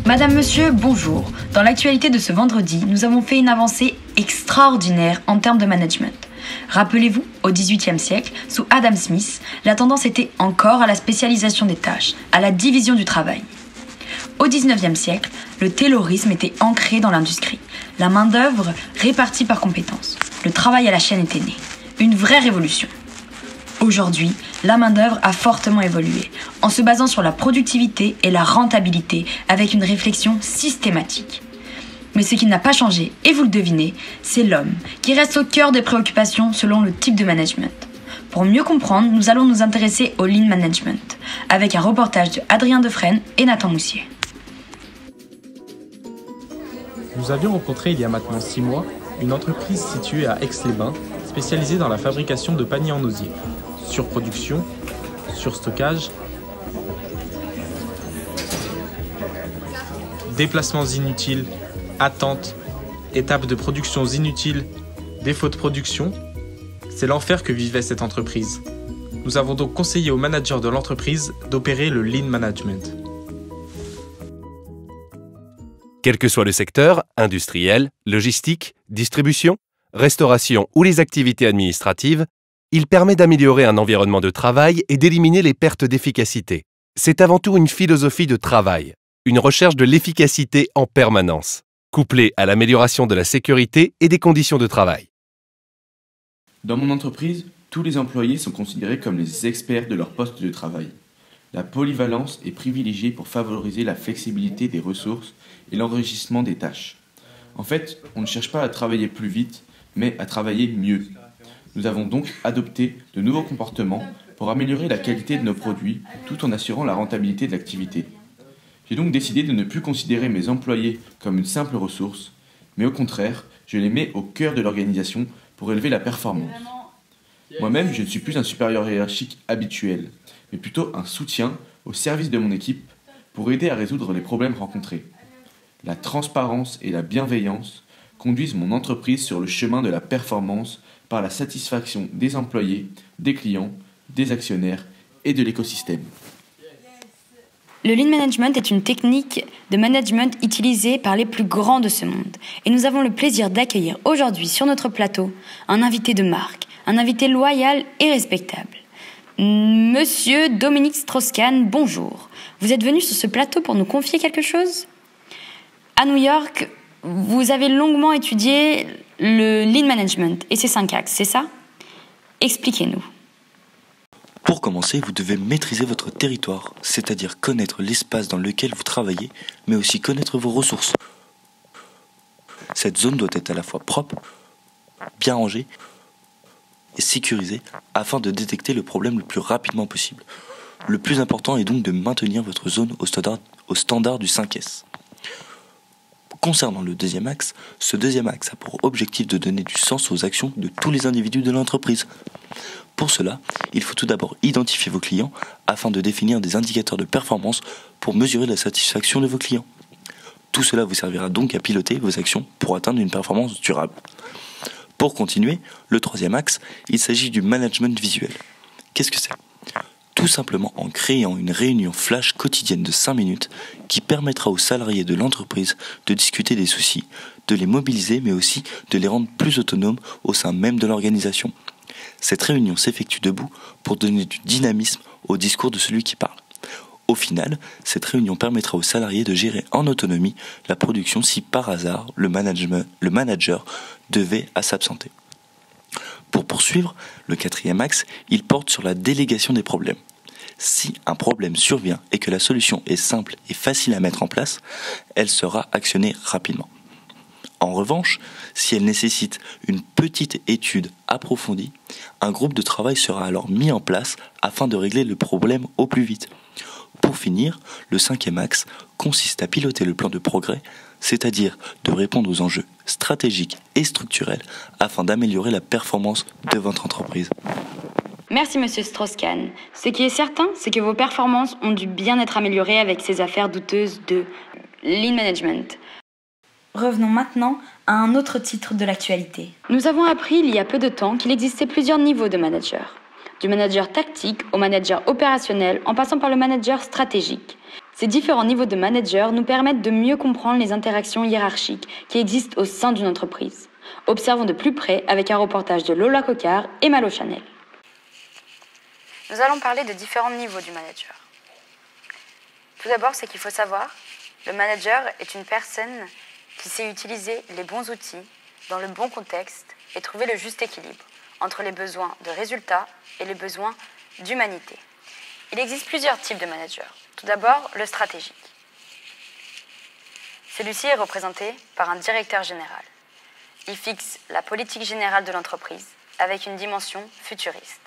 Madame, monsieur, bonjour. Dans l'actualité de ce vendredi, nous avons fait une avancée extraordinaire en termes de management. Rappelez-vous, au XVIIIe siècle, sous Adam Smith, la tendance était encore à la spécialisation des tâches, à la division du travail. Au XIXe siècle, le taylorisme était ancré dans l'industrie. La main-d'œuvre répartie par compétences. Le travail à la chaîne était né. Une vraie révolution. Aujourd'hui, la main-d'œuvre a fortement évolué, en se basant sur la productivité et la rentabilité, avec une réflexion systématique. Mais ce qui n'a pas changé, et vous le devinez, c'est l'homme, qui reste au cœur des préoccupations selon le type de management. Pour mieux comprendre, nous allons nous intéresser au Lean Management, avec un reportage de Adrien Defresne et Nathan Moussier. Nous avions rencontré il y a maintenant 6 mois une entreprise située à Aix-les-Bains, spécialisée dans la fabrication de paniers en osier. Surproduction, surstockage, déplacements inutiles, attentes, étapes de production inutiles, défauts de production, c'est l'enfer que vivait cette entreprise. Nous avons donc conseillé au manager de l'entreprise d'opérer le Lean Management. Quel que soit le secteur, industriel, logistique, distribution, restauration ou les activités administratives, il permet d'améliorer un environnement de travail et d'éliminer les pertes d'efficacité. C'est avant tout une philosophie de travail, une recherche de l'efficacité en permanence, couplée à l'amélioration de la sécurité et des conditions de travail. Dans mon entreprise, tous les employés sont considérés comme les experts de leur poste de travail. La polyvalence est privilégiée pour favoriser la flexibilité des ressources et l'enrichissement des tâches. En fait, on ne cherche pas à travailler plus vite, mais à travailler mieux. Nous avons donc adopté de nouveaux comportements pour améliorer la qualité de nos produits tout en assurant la rentabilité de l'activité. J'ai donc décidé de ne plus considérer mes employés comme une simple ressource, mais au contraire, je les mets au cœur de l'organisation pour élever la performance. Moi-même, je ne suis plus un supérieur hiérarchique habituel, mais plutôt un soutien au service de mon équipe pour aider à résoudre les problèmes rencontrés. La transparence et la bienveillance conduisent mon entreprise sur le chemin de la performance par la satisfaction des employés, des clients, des actionnaires et de l'écosystème. Le Lean Management est une technique de management utilisée par les plus grands de ce monde. Et nous avons le plaisir d'accueillir aujourd'hui sur notre plateau un invité de marque, un invité loyal et respectable. Monsieur Dominique Strauss-Kahn, bonjour. Vous êtes venu sur ce plateau pour nous confier quelque chose ? À New York, vous avez longuement étudié le Lean Management et ses 5 axes, c'est ça ? Expliquez-nous. Pour commencer, vous devez maîtriser votre territoire, c'est-à-dire connaître l'espace dans lequel vous travaillez, mais aussi connaître vos ressources. Cette zone doit être à la fois propre, bien rangée et sécurisée afin de détecter le problème le plus rapidement possible. Le plus important est donc de maintenir votre zone au standard du 5S. Concernant le deuxième axe, ce deuxième axe a pour objectif de donner du sens aux actions de tous les individus de l'entreprise. Pour cela, il faut tout d'abord identifier vos clients afin de définir des indicateurs de performance pour mesurer la satisfaction de vos clients. Tout cela vous servira donc à piloter vos actions pour atteindre une performance durable. Pour continuer, le troisième axe, il s'agit du management visuel. Qu'est-ce que c'est ? Tout simplement en créant une réunion flash quotidienne de 5 minutes qui permettra aux salariés de l'entreprise de discuter des soucis, de les mobiliser mais aussi de les rendre plus autonomes au sein même de l'organisation. Cette réunion s'effectue debout pour donner du dynamisme au discours de celui qui parle. Au final, cette réunion permettra aux salariés de gérer en autonomie la production si par hasard le manager devait à s'absenter. Pour poursuivre, le quatrième axe, il porte sur la délégation des problèmes. Si un problème survient et que la solution est simple et facile à mettre en place, elle sera actionnée rapidement. En revanche, si elle nécessite une petite étude approfondie, un groupe de travail sera alors mis en place afin de régler le problème au plus vite. Pour finir, le cinquième axe consiste à piloter le plan de progrès, c'est-à-dire de répondre aux enjeux stratégiques et structurels afin d'améliorer la performance de votre entreprise. Merci Monsieur Strauss-Kahn. Ce qui est certain, c'est que vos performances ont dû bien être améliorées avec ces affaires douteuses de Lean Management. Revenons maintenant à un autre titre de l'actualité. Nous avons appris il y a peu de temps qu'il existait plusieurs niveaux de manager. Du manager tactique au manager opérationnel en passant par le manager stratégique. Ces différents niveaux de manager nous permettent de mieux comprendre les interactions hiérarchiques qui existent au sein d'une entreprise. Observons de plus près avec un reportage de Lola Cocard et Malo Chanel. Nous allons parler de différents niveaux du manager. Tout d'abord, c'est qu'il faut savoir, le manager est une personne qui sait utiliser les bons outils dans le bon contexte et trouver le juste équilibre entre les besoins de résultats et les besoins d'humanité. Il existe plusieurs types de managers. Tout d'abord, le stratégique. Celui-ci est représenté par un directeur général. Il fixe la politique générale de l'entreprise avec une dimension futuriste.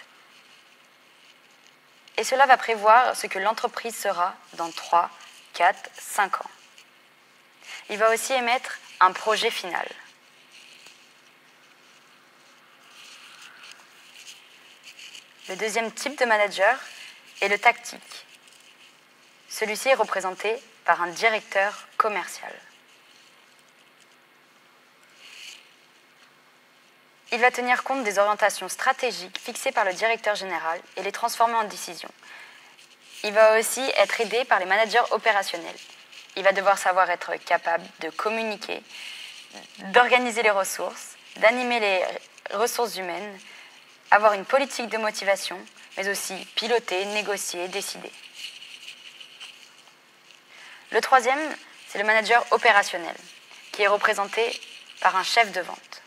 Et cela va prévoir ce que l'entreprise sera dans 3, 4, 5 ans. Il va aussi émettre un projet final. Le deuxième type de manager est le tactique. Celui-ci est représenté par un directeur commercial. Il va tenir compte des orientations stratégiques fixées par le directeur général et les transformer en décisions. Il va aussi être aidé par les managers opérationnels. Il va devoir savoir être capable de communiquer, d'organiser les ressources, d'animer les ressources humaines, avoir une politique de motivation, mais aussi piloter, négocier, décider. Le troisième, c'est le manager opérationnel, qui est représenté par un chef de vente.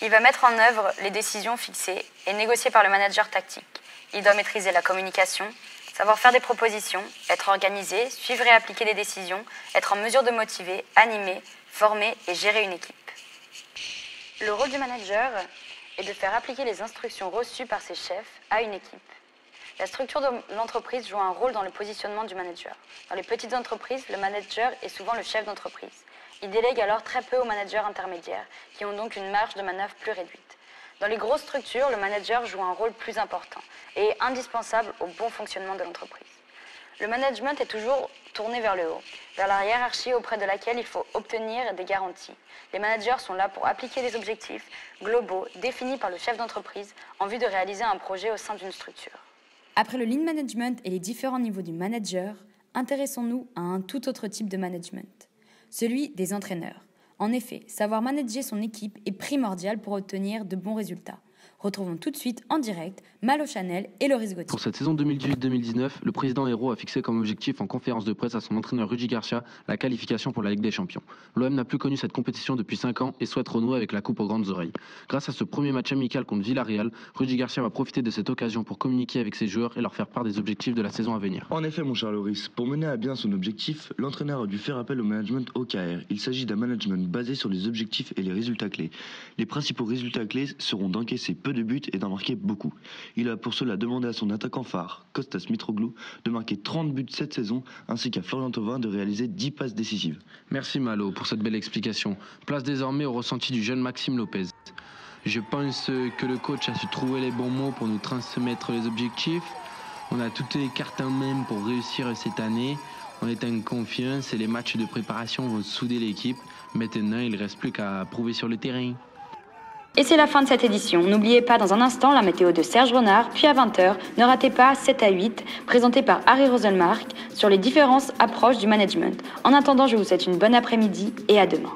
Il va mettre en œuvre les décisions fixées et négociées par le manager tactique. Il doit maîtriser la communication, savoir faire des propositions, être organisé, suivre et appliquer les décisions, être en mesure de motiver, animer, former et gérer une équipe. Le rôle du manager est de faire appliquer les instructions reçues par ses chefs à une équipe. La structure de l'entreprise joue un rôle dans le positionnement du manager. Dans les petites entreprises, le manager est souvent le chef d'entreprise. Il délègue alors très peu aux managers intermédiaires, qui ont donc une marge de manœuvre plus réduite. Dans les grosses structures, le manager joue un rôle plus important et est indispensable au bon fonctionnement de l'entreprise. Le management est toujours tourné vers le haut, vers la hiérarchie auprès de laquelle il faut obtenir des garanties. Les managers sont là pour appliquer des objectifs globaux définis par le chef d'entreprise en vue de réaliser un projet au sein d'une structure. Après le lean management et les différents niveaux du manager, intéressons-nous à un tout autre type de management, celui des entraîneurs. En effet, savoir manager son équipe est primordial pour obtenir de bons résultats. Retrouvons tout de suite en direct Malo Chanel et Loris Gauthier. Pour cette saison 2018-2019, le président Hérault a fixé comme objectif en conférence de presse à son entraîneur Rudy Garcia la qualification pour la Ligue des Champions. L'OM n'a plus connu cette compétition depuis 5 ans et souhaite renouer avec la coupe aux grandes oreilles. Grâce à ce premier match amical contre Villarreal, Rudy Garcia va profiter de cette occasion pour communiquer avec ses joueurs et leur faire part des objectifs de la saison à venir. En effet, mon cher Loris, pour mener à bien son objectif, l'entraîneur a dû faire appel au management OKR. Il s'agit d'un management basé sur les objectifs et les résultats clés. Les principaux résultats clés seront d'encaisser peu de buts et d'en marquer beaucoup. Il a pour cela demandé à son attaquant phare, Kostas Mitroglou, de marquer 30 buts cette saison, ainsi qu'à Florian Thauvin de réaliser 10 passes décisives. Merci Malo pour cette belle explication. Place désormais au ressenti du jeune Maxime Lopez. Je pense que le coach a su trouver les bons mots pour nous transmettre les objectifs. On a toutes les cartes en main pour réussir cette année. On est en confiance et les matchs de préparation vont souder l'équipe. Maintenant, il ne reste plus qu'à prouver sur le terrain. Et c'est la fin de cette édition. N'oubliez pas dans un instant la météo de Serge Renard, puis à 20h, ne ratez pas 7 à 8, présenté par Harry Roselmark, sur les différentes approches du management. En attendant, je vous souhaite une bonne après-midi et à demain.